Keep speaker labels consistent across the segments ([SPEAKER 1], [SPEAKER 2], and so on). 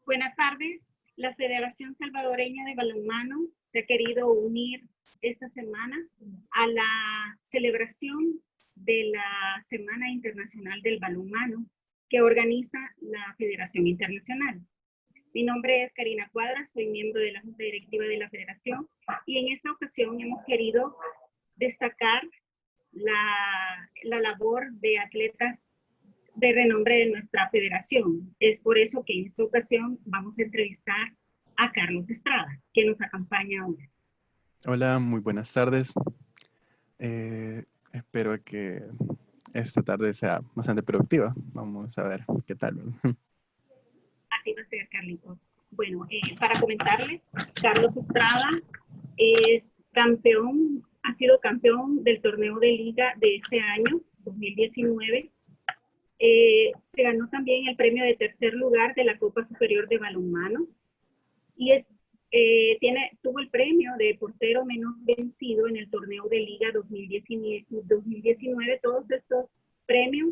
[SPEAKER 1] Buenas tardes. La Federación Salvadoreña de Balonmano se ha querido unir esta semana a la celebración de la Semana Internacional del Balonmano que organiza la Federación Internacional. Mi nombre es Karina Cuadra, soy miembro de la Junta Directiva de la Federación y en esta ocasión hemos querido destacar la labor de atletas de renombre de nuestra federación. Es por eso que en esta ocasión vamos a entrevistar a Carlos Estrada, que nos acompaña ahora.
[SPEAKER 2] Hola, muy buenas tardes. Espero que esta tarde sea bastante productiva. Vamos a ver qué tal.
[SPEAKER 1] Así va a ser, Carlitos. Bueno, para comentarles, Carlos Estrada es campeón, ha sido campeón del torneo de liga de este año, 2019. Se ganó también el premio de tercer lugar de la Copa Superior de Balonmano y tuvo el premio de portero menos vencido en el torneo de Liga 2019. Todos estos premios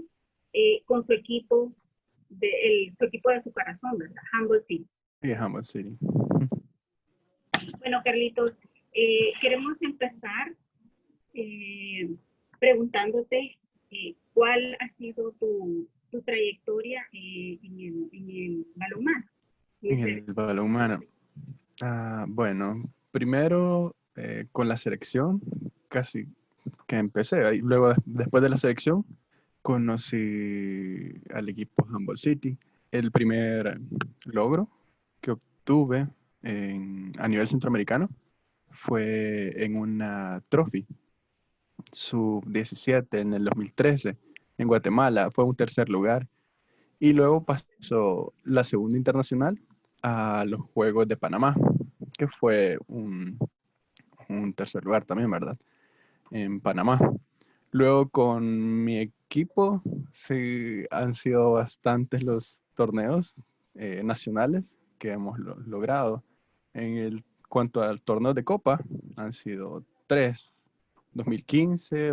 [SPEAKER 1] con su equipo, su equipo de su corazón, ¿verdad? Humboldt City.
[SPEAKER 2] Y Humboldt City.
[SPEAKER 1] Bueno, Carlitos, queremos empezar preguntándote cuál ha sido tu trayectoria en el balonmano.
[SPEAKER 2] En el balonmano. Bueno, primero con la selección, casi que empecé. Luego, después de la selección, conocí al equipo Humboldt City. El primer logro que obtuve a nivel centroamericano fue en una trophy sub-17 en el 2013 en Guatemala. Fue un tercer lugar. Y luego pasó la segunda internacional a los Juegos de Panamá, que fue un tercer lugar también, ¿verdad? En Panamá. Luego con mi equipo, sí, han sido bastantes los torneos nacionales que hemos logrado. Cuanto al torneo de Copa, han sido 3: 2015,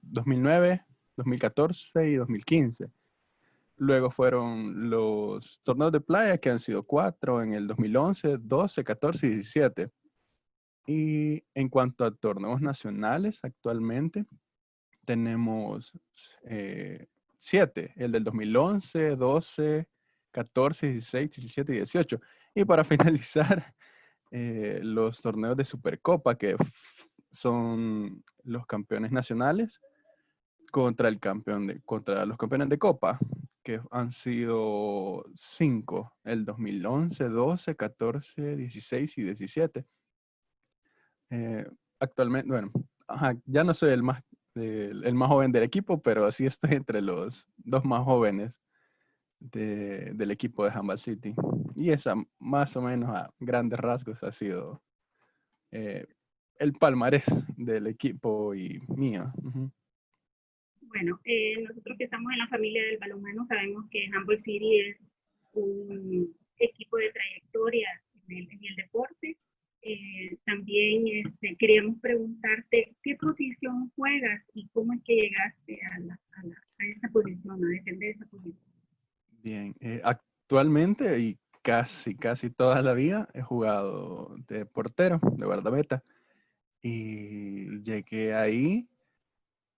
[SPEAKER 2] 2009, 2014 y 2015. Luego fueron los torneos de playa, que han sido 4 en el 2011, 12, 14 y 17. Y en cuanto a torneos nacionales, actualmente tenemos 7, el del 2011, 12, 14, 16, 17 y 18. Y para finalizar, los torneos de Supercopa, que son los campeones nacionales contra los campeones de Copa, que han sido 5, el 2011, 12, 14, 16 y 17. Actualmente, bueno, ya no soy el más joven del equipo, pero sí estoy entre los dos más jóvenes del equipo de Humboldt City. Y esa, más o menos a grandes rasgos, ha sido el palmarés del equipo y mío. Uh-huh.
[SPEAKER 1] Bueno, nosotros que estamos en la familia del balonmano sabemos que Humboldt City es un equipo de trayectoria en el deporte. También queríamos preguntarte qué posición juegas y cómo es que llegaste a esa posición, a defender esa posición.
[SPEAKER 2] Bien, actualmente y casi toda la vida he jugado de portero, de guardameta, y llegué ahí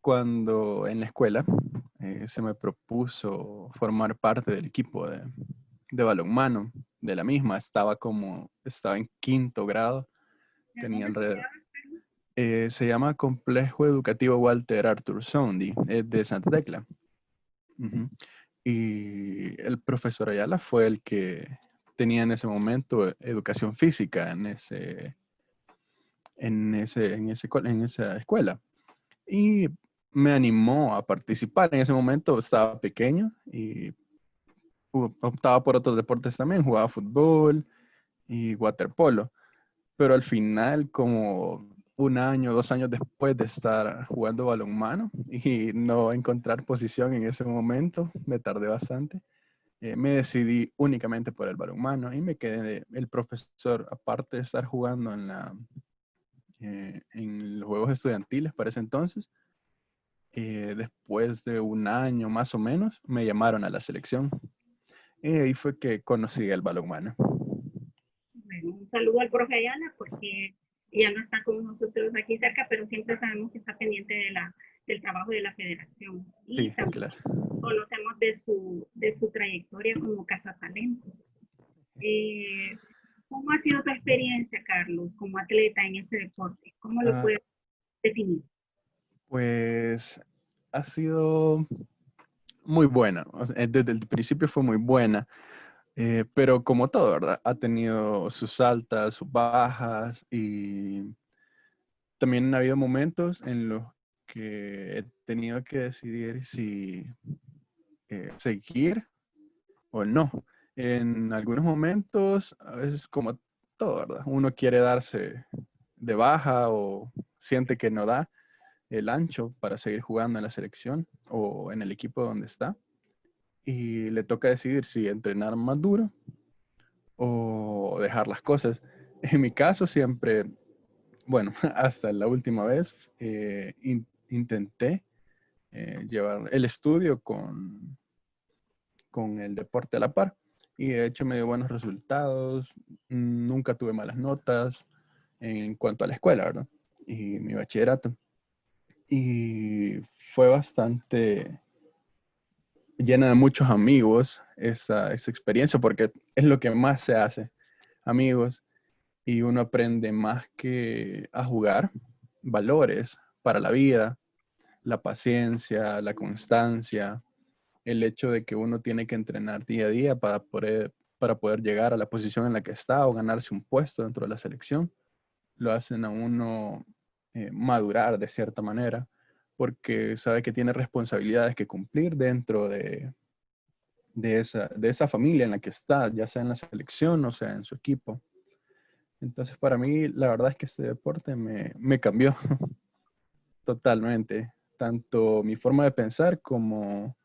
[SPEAKER 2] cuando en la escuela se me propuso formar parte del equipo de balonmano de la misma. Estaba en quinto grado, tenía alrededor. Se llama Complejo Educativo Walter Arthur Sondi, es de Santa Tecla. Uh-huh. Y el profesor Ayala fue el que tenía en ese momento educación física en esa escuela. Y me animó a participar. En ese momento estaba pequeño y optaba por otros deportes también. Jugaba fútbol y waterpolo. Pero al final, como 1 año, 2 años después de estar jugando balonmano y no encontrar posición en ese momento, me tardé bastante. Me decidí únicamente por el balonmano y me quedé. El profesor, aparte de estar jugando en los juegos estudiantiles para ese entonces, después de 1 año más o menos, me llamaron a la selección. Y ahí fue que conocí el balonmano.
[SPEAKER 1] Bueno, un saludo al profe Ayala porque ya no está con nosotros aquí cerca, pero siempre sabemos que está pendiente del trabajo de la federación. Y
[SPEAKER 2] Sí,
[SPEAKER 1] también
[SPEAKER 2] claro.
[SPEAKER 1] conocemos de su trayectoria como cazatalento. Eh, ¿Cómo ha sido tu experiencia, Carlos, como atleta en ese deporte? ¿Cómo lo
[SPEAKER 2] Ah,
[SPEAKER 1] puedes definir?
[SPEAKER 2] pues ha sido muy buena. O sea, desde el principio fue muy buena. Pero como todo, ¿verdad? Ha tenido sus altas, sus bajas y también ha habido momentos en los que he tenido que decidir si seguir o no. En algunos momentos, a veces como todo, ¿verdad? Uno quiere darse de baja o siente que no da el ancho para seguir jugando en la selección o en el equipo donde está y le toca decidir si entrenar más duro o dejar las cosas. En mi caso siempre, bueno, hasta la última vez intenté llevar el estudio con el deporte a la par y de hecho me dio buenos resultados, nunca tuve malas notas en cuanto a la escuela, ¿verdad? Y mi bachillerato. Y fue bastante llena de muchos amigos esa experiencia porque es lo que más se hace, amigos. Y uno aprende más que a jugar, valores para la vida, la paciencia, la constancia, el hecho de que uno tiene que entrenar día a día para poder llegar a la posición en la que está o ganarse un puesto dentro de la selección, lo hacen a uno madurar de cierta manera, porque sabe que tiene responsabilidades que cumplir dentro de esa familia en la que está, ya sea en la selección o sea en su equipo. Entonces, para mí, la verdad es que este deporte me cambió totalmente, tanto mi forma de pensar como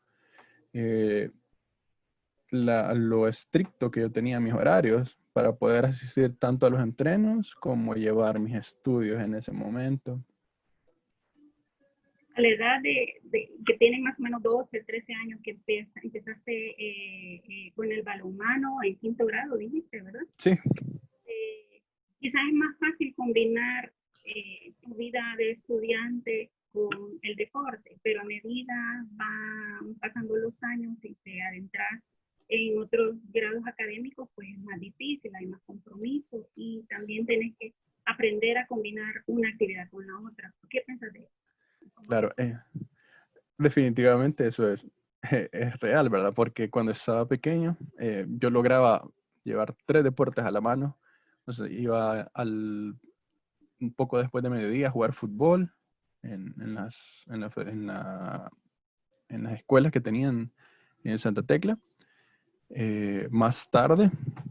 [SPEAKER 2] eh, lo estricto que yo tenía en mis horarios para poder asistir tanto a los entrenos como llevar mis estudios en ese momento.
[SPEAKER 1] A la edad que tienen más o menos 12, 13 años que empezaste con el balonmano en quinto grado, dijiste, ¿verdad?
[SPEAKER 2] Sí,
[SPEAKER 1] Quizás es más fácil combinar tu vida de estudiante con el deporte, pero a medida van pasando los años y te adentras en otros grados académicos, pues es más difícil, hay más compromiso y también tienes que aprender a combinar una actividad con la otra. ¿Qué piensas de eso?
[SPEAKER 2] claro, definitivamente eso es real, ¿verdad? Porque cuando estaba pequeño, yo lograba llevar 3 deportes a la mano. O sea, iba un poco después de mediodía a jugar fútbol en las escuelas que tenían en Santa Tecla. Más tarde,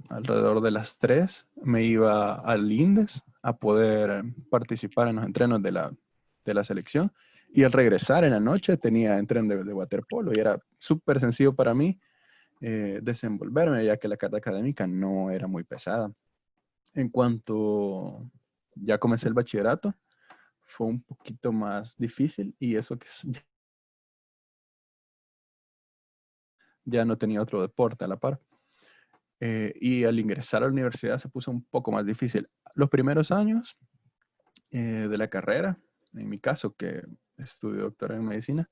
[SPEAKER 2] alrededor de las 3, me iba al INDES a poder participar en los entrenos de la selección. Y al regresar en la noche tenía entreno de waterpolo y era súper sencillo para mí desenvolverme, ya que la carga académica no era muy pesada. En cuanto ya comencé el bachillerato, fue un poquito más difícil y eso que ya no tenía otro deporte a la par. Y al ingresar a la universidad se puso un poco más difícil. Los primeros años de la carrera, en mi caso que estudio doctorado en medicina,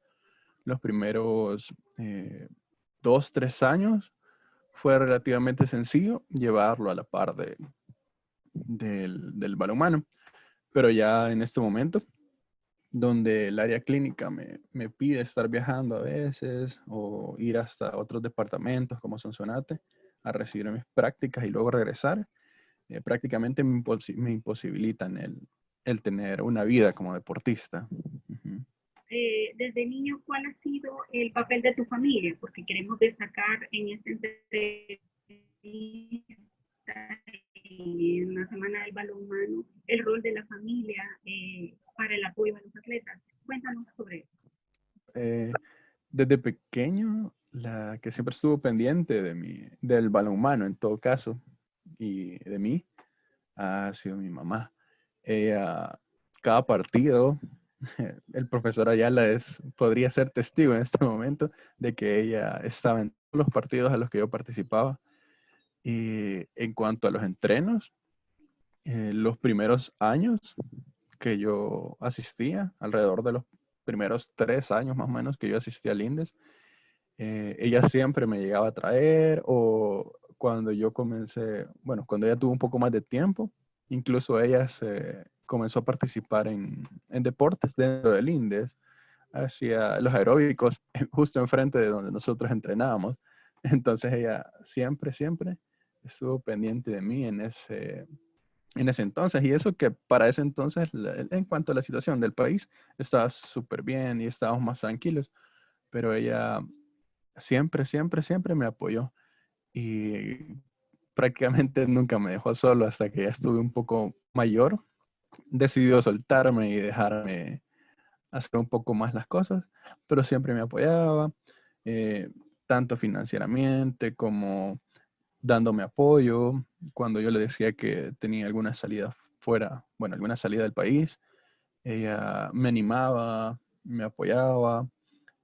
[SPEAKER 2] los primeros 2, 3 años fue relativamente sencillo llevarlo a la par del balonmano. Pero ya en este momento, donde el área clínica me pide estar viajando a veces o ir hasta otros departamentos como Sonsonate a recibir mis prácticas y luego regresar, prácticamente me imposibilitan el tener una vida como deportista. Ujú.
[SPEAKER 1] Desde niño, ¿cuál ha sido el papel de tu familia? Porque queremos destacar en esta entrevista en la Semana del Balonmano el rol de la familia para el apoyo a los atletas. Cuéntanos sobre eso.
[SPEAKER 2] Eh, Desde pequeño, la que siempre estuvo pendiente del balonmano en todo caso y de mí ha sido mi mamá. Ella, cada partido, el profesor Ayala podría ser testigo en este momento de que ella estaba en los partidos a los que yo participaba. Y en cuanto a los entrenos, los primeros años que yo asistía, alrededor de los primeros 3 años más o menos que yo asistía al INDES, ella siempre me llegaba a traer, o cuando yo comencé, bueno, cuando ella tuvo un poco más de tiempo, incluso ella se comenzó a participar en deportes dentro del INDES, hacía los aeróbicos justo enfrente de donde nosotros entrenábamos. Entonces ella siempre, siempre estuvo pendiente de mí en ese entonces. Y eso que para ese entonces, en cuanto a la situación del país, estaba súper bien y estábamos más tranquilos. Pero ella siempre, siempre, siempre me apoyó. Y prácticamente nunca me dejó solo hasta que ya estuve un poco mayor. Decidió soltarme y dejarme hacer un poco más las cosas, pero siempre me apoyaba, eh, tanto financieramente como dándome apoyo. Cuando yo le decía que tenía alguna salida fuera, bueno, alguna salida del país, ella me animaba, me apoyaba.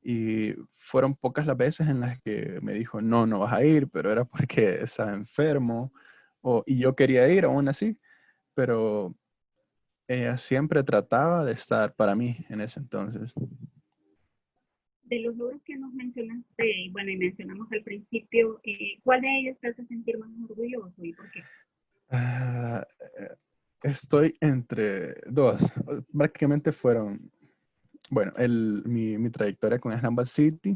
[SPEAKER 2] Y fueron pocas las veces en las que me dijo, no, no vas a ir, pero era porque estaba enfermo. Y yo quería ir aún así, pero ella siempre trataba de estar para mí en ese entonces.
[SPEAKER 1] De los logros que nos mencionaste, y bueno, y mencionamos al principio, ¿cuál de ellos te hace sentir más orgulloso y por qué?
[SPEAKER 2] Ah, estoy entre dos. Prácticamente fueron, bueno, mi trayectoria con Handball City,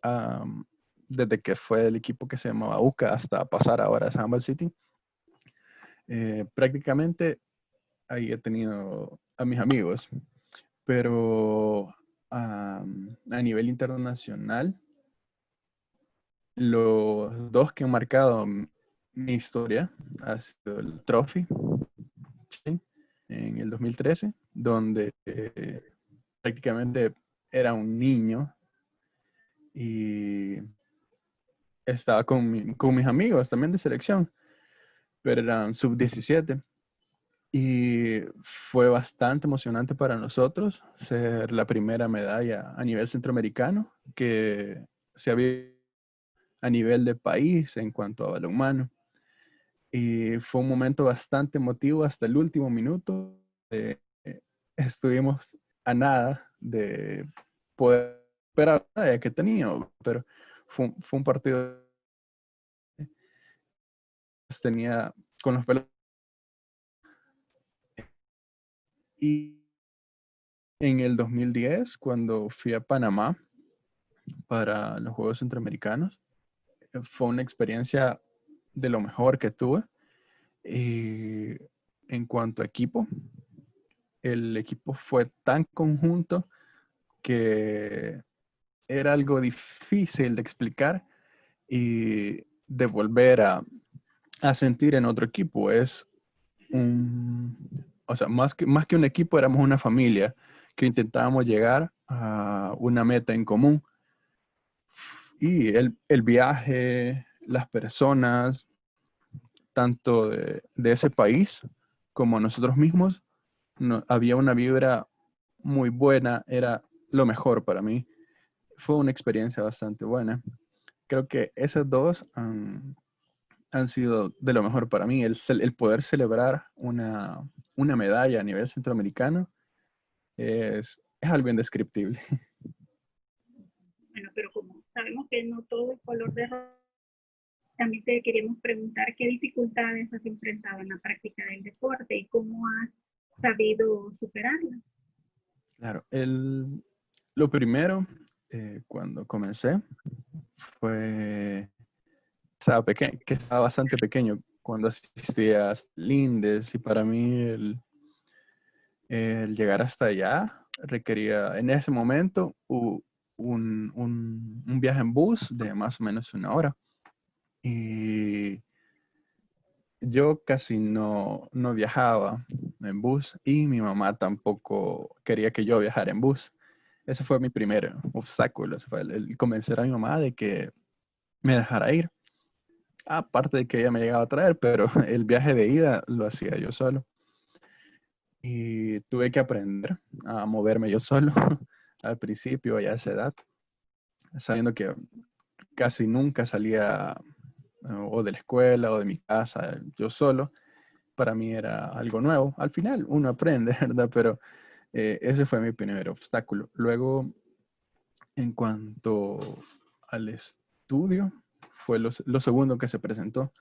[SPEAKER 2] am, desde que fue el equipo que se llamaba UCA hasta pasar ahora a Handball City. Prácticamente ahí he tenido a mis amigos, pero a nivel internacional, los dos que han marcado mi historia ha sido el Trophy en el 2013, donde prácticamente era un niño y estaba con mis amigos también de selección, pero eran sub-17. Y fue bastante emocionante para nosotros ser la primera medalla a nivel centroamericano que se había a nivel de país en cuanto a balonmano. Y fue un momento bastante emotivo hasta el último minuto. Estuvimos a nada de poder esperar la medalla que tenía, pero fue un partido que tenía con los pelos. Y en el 2010, cuando fui a Panamá para los Juegos Centroamericanos, fue una experiencia de lo mejor que tuve. Y en cuanto a equipo, el equipo fue tan conjunto que era algo difícil de explicar y de volver a sentir en otro equipo. O sea, más que un equipo, éramos una familia que intentábamos llegar a una meta en común. Y el viaje, las personas, tanto de ese país como nosotros mismos, había una vibra muy buena, era lo mejor para mí. Fue una experiencia bastante buena. Creo que esas dos han sido de lo mejor para mí. El poder celebrar una medalla a nivel centroamericano es algo indescriptible.
[SPEAKER 1] Bueno, pero como sabemos que no todo es color de rosa, también te queríamos preguntar qué dificultades has enfrentado en la práctica del deporte y cómo has sabido superarlas.
[SPEAKER 2] Claro, lo primero, cuando comencé, fue que estaba bastante pequeño cuando asistía a Lindes, y para mí el llegar hasta allá requería en ese momento un viaje en bus de más o menos 1 hora. Y yo casi no viajaba en bus y mi mamá tampoco quería que yo viajara en bus. Ese fue mi primer obstáculo, ese fue el convencer a mi mamá de que me dejara ir. Aparte de que ella me llegaba a traer, pero el viaje de ida lo hacía yo solo. Y tuve que aprender a moverme yo solo al principio, ya a esa edad, sabiendo que casi nunca salía o de la escuela o de mi casa yo solo. Para mí era algo nuevo. Al final uno aprende, ¿verdad? Pero ese fue mi primer obstáculo. Luego, en cuanto al estudio, fue lo segundo que se presentó.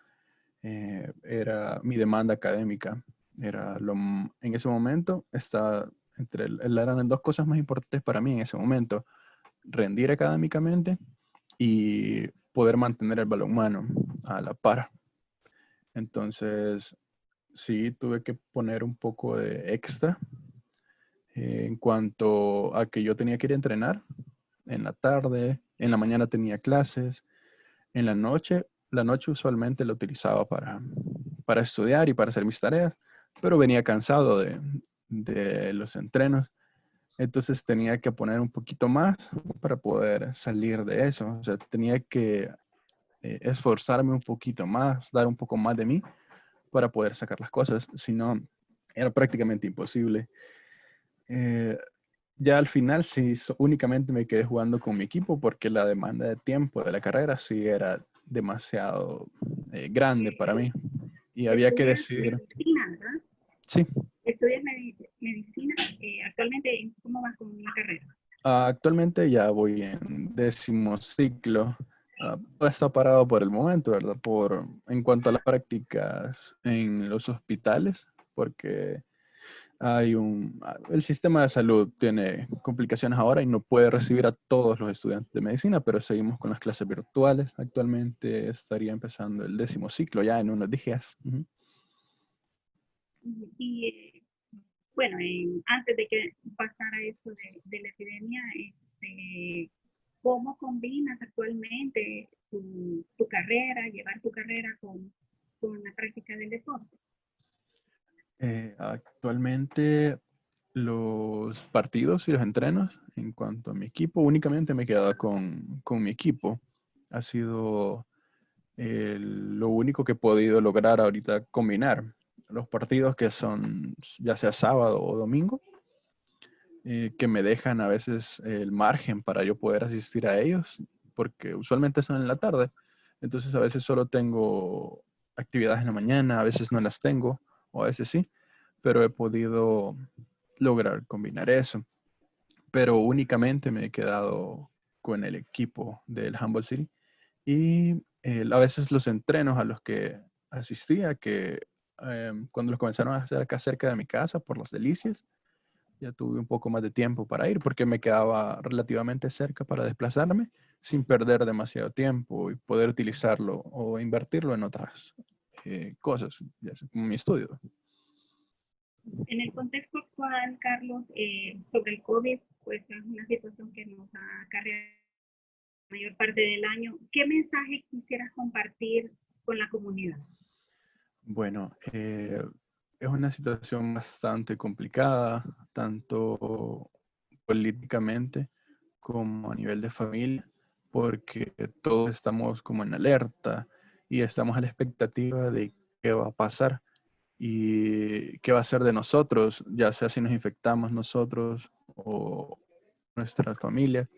[SPEAKER 2] Era mi demanda académica. En ese momento eran dos cosas más importantes para mí en ese momento: rendir académicamente y poder mantener el balonmano a la par. Entonces, sí, tuve que poner un poco de extra en cuanto a que yo tenía que ir a entrenar en la tarde, en la mañana tenía clases, en la noche usualmente la utilizaba para estudiar y para hacer mis tareas, pero venía cansado de los entrenos. Entonces tenía que poner un poquito más para poder salir de eso. O sea, tenía que esforzarme un poquito más, dar un poco más de mí para poder sacar las cosas. Si no, era prácticamente imposible. Eh, ya al final sí, únicamente me quedé jugando con mi equipo porque la demanda de tiempo de la carrera sí era demasiado grande para mí. Y había que
[SPEAKER 1] Estudias
[SPEAKER 2] decidir.
[SPEAKER 1] medicina, ¿verdad?
[SPEAKER 2] Sí,
[SPEAKER 1] Estudias medicina. Actualmente, ¿cómo vas con la carrera?
[SPEAKER 2] actualmente ya voy en 10º ciclo. Está parado por el momento, ¿verdad? En cuanto a las prácticas en los hospitales, porque el sistema de salud tiene complicaciones ahora y no puede recibir a todos los estudiantes de medicina, pero seguimos con las clases virtuales. Actualmente estaría empezando el 10º ciclo ya en unos días. Ujú.
[SPEAKER 1] Y bueno, antes de que pasara esto de la epidemia, ¿cómo combinas actualmente tu carrera, llevar tu carrera con la práctica del deporte?
[SPEAKER 2] Actualmente los partidos y los entrenos, en cuanto a mi equipo, únicamente me he quedado con mi equipo. Ha sido lo único que he podido lograr ahorita combinar. Los partidos que son ya sea sábado o domingo, que me dejan a veces el margen para yo poder asistir a ellos, porque usualmente son en la tarde. Entonces a veces solo tengo actividades en la mañana, a veces no las tengo, o a veces sí, pero he podido lograr combinar eso. Pero únicamente me he quedado con el equipo del Humboldt City y a veces los entrenos a los que asistía, que cuando los comenzaron a hacer acá cerca de mi casa por las Delicias, ya tuve un poco más de tiempo para ir porque me quedaba relativamente cerca para desplazarme sin perder demasiado tiempo y poder utilizarlo o invertirlo en otras cosas, ya sea como mi estudio.
[SPEAKER 1] En el contexto actual, Carlos, sobre el COVID, pues es una situación que nos ha acarreado la mayor parte del año. ¿Qué mensaje quisieras compartir con la comunidad?
[SPEAKER 2] Bueno, es una situación bastante complicada, tanto políticamente como a nivel de familia, porque todos estamos como en alerta y estamos a la expectativa de qué va a pasar y qué va a ser de nosotros, ya sea si nos infectamos nosotros o nuestra familia.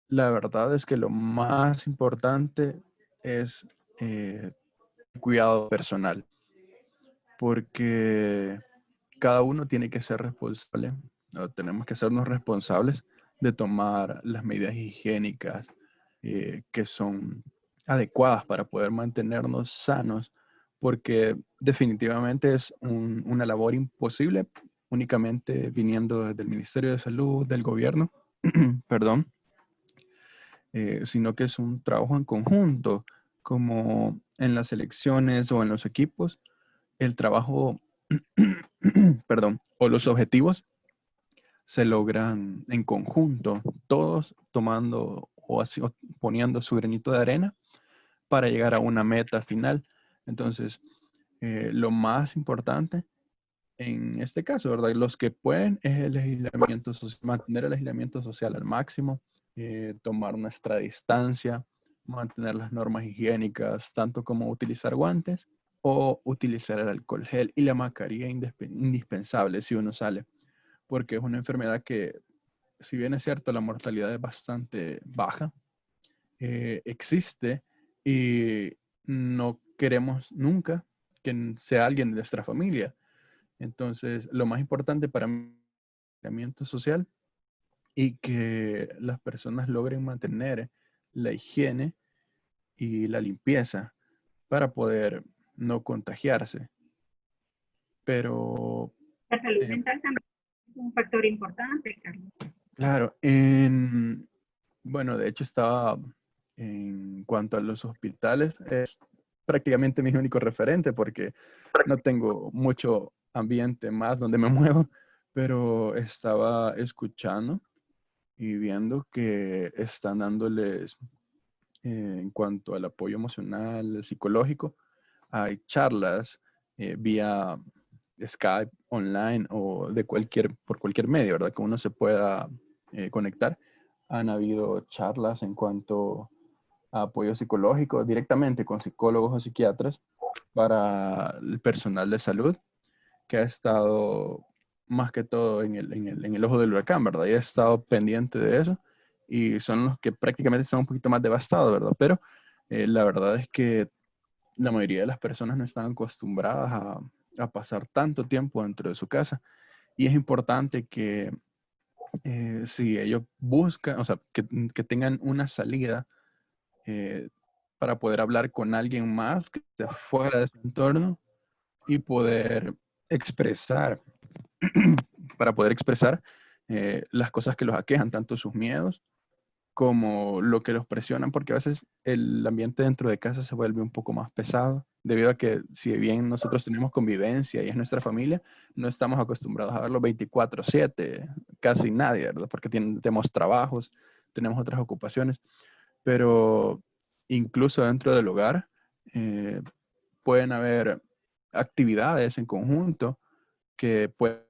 [SPEAKER 2] La verdad es que lo más importante es cuidado personal, porque cada uno tiene que ser responsable, o tenemos que sernos responsables de tomar las medidas higiénicas que son adecuadas para poder mantenernos sanos, porque definitivamente es una labor imposible únicamente viniendo desde el Ministerio de Salud, del gobierno, perdón, sino que es un trabajo en conjunto, como en las elecciones o en los equipos, el trabajo, perdón, o los objetivos se logran en conjunto, todos tomando o poniendo su granito de arena para llegar a una meta final. Entonces, lo más importante en este caso, ¿verdad? Los que pueden es el aislamiento social, mantener el aislamiento social al máximo, tomar nuestra distancia, mantener las normas higiénicas, tanto como utilizar guantes o utilizar el alcohol gel y la mascarilla indispensable si uno sale, porque es una enfermedad que, si bien es cierto, la mortalidad es bastante baja, existe y no queremos nunca que sea alguien de nuestra familia. Entonces, lo más importante para mí es el aislamiento social y que las personas logren mantener la higiene y la limpieza para poder no contagiarse. Pero,
[SPEAKER 1] La salud
[SPEAKER 2] eh,
[SPEAKER 1] mental también es un factor importante, Carlos.
[SPEAKER 2] claro, bueno, de hecho estaba en cuanto a los hospitales, es prácticamente mi único referente porque no tengo mucho ambiente más donde me muevo, pero estaba escuchando y viendo que están dándoles, en cuanto al apoyo emocional, psicológico, hay charlas vía Skype, online o por cualquier medio, ¿verdad? Que uno se pueda conectar. Han habido charlas en cuanto a apoyo psicológico directamente con psicólogos o psiquiatras para el personal de salud que ha estado más que todo en el ojo del huracán, ¿verdad? Y he estado pendiente de eso y son los que prácticamente están un poquito más devastados, ¿verdad? Pero la verdad es que la mayoría de las personas no están acostumbradas a pasar tanto tiempo dentro de su casa y es importante que si ellos buscan, o sea, que tengan una salida eh, para poder hablar con alguien más que esté fuera de su entorno y poder expresar, para poder expresar las cosas que los aquejan, tanto sus miedos como lo que los presionan, porque a veces el ambiente dentro de casa se vuelve un poco más pesado, debido a que si bien nosotros tenemos convivencia y es nuestra familia, no estamos acostumbrados a verlo 24/7, casi nadie, ¿verdad? Porque tenemos trabajos, tenemos otras ocupaciones, pero incluso dentro del hogar eh, pueden haber actividades en conjunto que pueden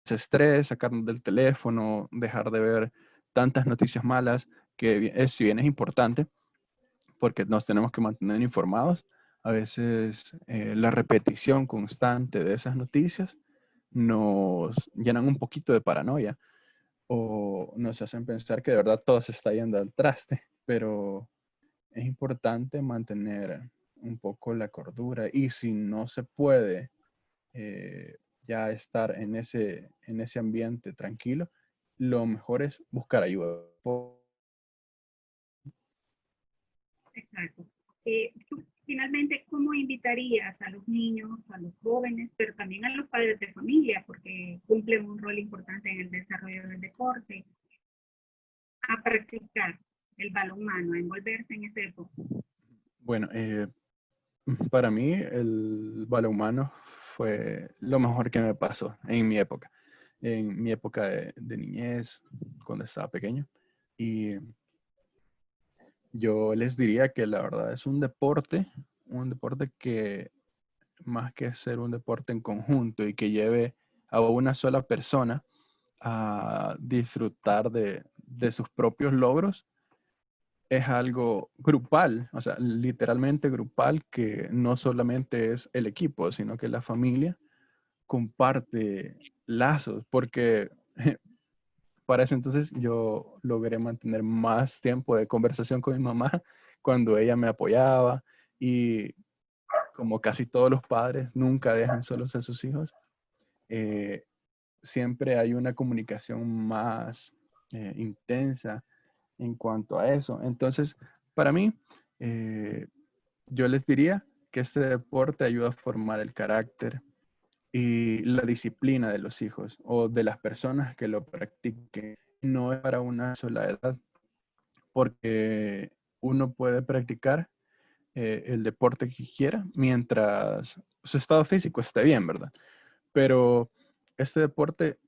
[SPEAKER 2] estrés, sacarnos del teléfono, dejar de ver tantas noticias malas, que si bien es importante, porque nos tenemos que mantener informados, a veces la repetición constante de esas noticias nos llenan un poquito de paranoia o nos hacen pensar que de verdad todo se está yendo al traste, pero es importante mantener un poco la cordura y si no se puede ya estar en ese ambiente tranquilo, lo mejor es buscar ayuda.
[SPEAKER 1] Exacto. Tú, finalmente, ¿cómo invitarías a los niños, a los jóvenes, pero también a los padres de familia, porque cumplen un rol importante en el desarrollo del deporte, a practicar el balonmano, a envolverse en ese deporte?
[SPEAKER 2] Bueno, para mí el balonmano fue lo mejor que me pasó en mi época de niñez, cuando estaba pequeño. Y yo les diría que la verdad es un deporte que más que ser un deporte en conjunto y que lleve a una sola persona a disfrutar de sus propios logros, es algo grupal, o sea, literalmente grupal, que no solamente es el equipo, sino que la familia comparte lazos, porque para ese entonces yo logré mantener más tiempo de conversación con mi mamá cuando ella me apoyaba y como casi todos los padres nunca dejan solos a sus hijos, eh, siempre hay una comunicación más intensa en cuanto a eso. Entonces, para mí, eh, yo les diría que este deporte ayuda a formar el carácter y la disciplina de los hijos o de las personas que lo practiquen. No es para una sola edad, porque uno puede practicar el deporte que quiera mientras su estado físico esté bien, ¿verdad? Pero este deporte,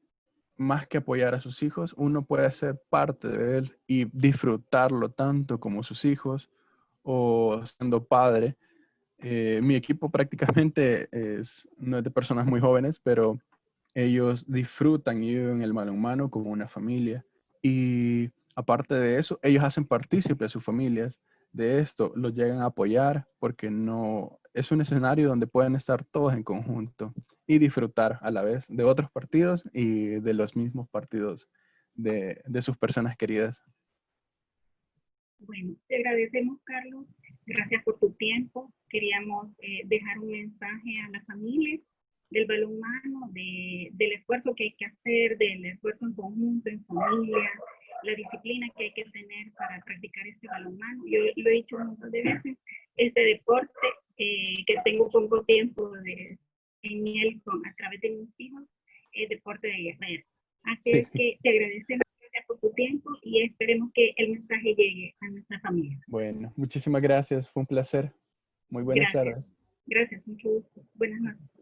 [SPEAKER 2] más que apoyar a sus hijos, uno puede ser parte de él y disfrutarlo tanto como sus hijos o siendo padre. Mi equipo prácticamente no es de personas muy jóvenes, pero ellos disfrutan y viven el balonmano como una familia. Y aparte de eso, ellos hacen partícipe a sus familias de esto, los llegan a apoyar porque no es un escenario donde pueden estar todos en conjunto y disfrutar a la vez de otros partidos y de los mismos partidos de sus personas queridas.
[SPEAKER 1] Bueno, te agradecemos, Carlos. Gracias por tu tiempo. Queríamos dejar un mensaje a la familia del balonmano, del esfuerzo que hay que hacer, del esfuerzo en conjunto, en familia, la disciplina que hay que tener para practicar este balonmano. Yo lo he dicho un montón de veces, este deporte que tengo poco tiempo en él a través de mis hijos, es deporte de guerrero. Así
[SPEAKER 2] Sí.
[SPEAKER 1] es que te agradecemos por tu tiempo y esperemos que el mensaje llegue a nuestra familia.
[SPEAKER 2] Bueno, muchísimas gracias. Fue un placer. Muy buenas
[SPEAKER 1] Gracias.
[SPEAKER 2] tardes.
[SPEAKER 1] Gracias, mucho gusto. Buenas noches.